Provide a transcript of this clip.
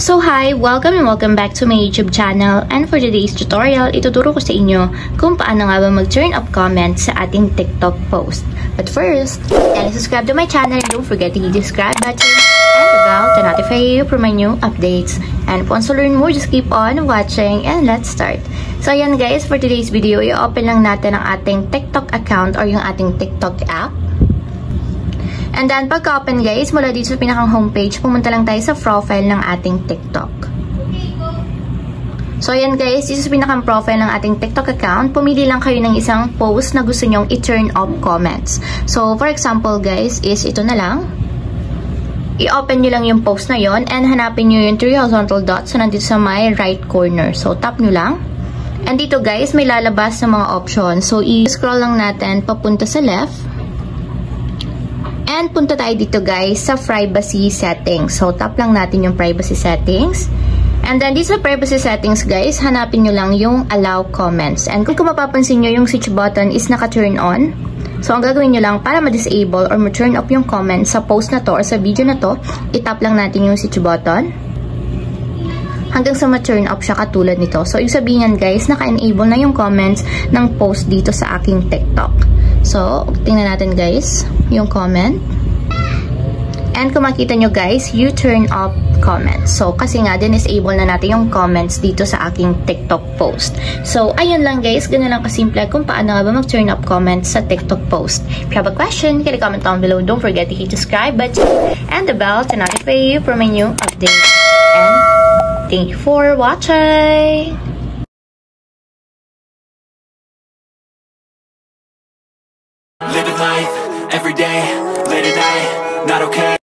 So hi! Welcome and welcome back to my YouTube channel, and for today's tutorial, ituturo ko sa inyo kung paano nga ba mag-turn up comments sa ating TikTok post. But first, subscribe to my channel and don't forget to hit the subscribe button and the bell to notify you for my new updates. And if you want to learn more, just keep on watching and let's start. So ayan guys, for today's video, i-open lang natin ang ating TikTok account or yung ating TikTok app. And then, pagka-open guys, mula dito sa pinakang homepage, pumunta lang tayo sa profile ng ating TikTok. So, ayan guys, dito sa pinakang profile ng ating TikTok account, pumili lang kayo ng isang post na gusto nyong i-turn off comments. So, for example guys, is ito na lang. I-open nyo lang yung post na yon and hanapin nyo yung 3 horizontal dots na nandito sa my right corner. So, tap nyo lang. And dito guys, may lalabas na mga options. So, i-scroll lang natin papunta sa left. And punta tayo dito guys sa privacy settings. So, tap lang natin yung privacy settings. And then, dito sa privacy settings guys, hanapin nyo lang yung allow comments. And kung mapapansin nyo, yung switch button is naka-turn on. So, ang gagawin nyo lang para ma-disable or ma-turn off yung comments sa post na to or sa video na to, itap lang natin yung switch button. Hanggang sa ma-turn off siya katulad nito. So, ibig sabihin yan guys, naka-enable na yung comments ng post dito sa aking TikTok. So, tingnan natin guys, yung comment. And kung makita nyo guys, you turn off comments. So, kasi nga, disable na natin yung comments dito sa aking TikTok post. So, ayun lang guys, ganun lang kasimple kung paano nga ba mag-turn off comments sa TikTok post. If you have a question, can you comment down below. Don't forget to hit the subscribe button and the bell to notify you for my new updates. And thank you for watching! Living life, every day, late at night, not okay.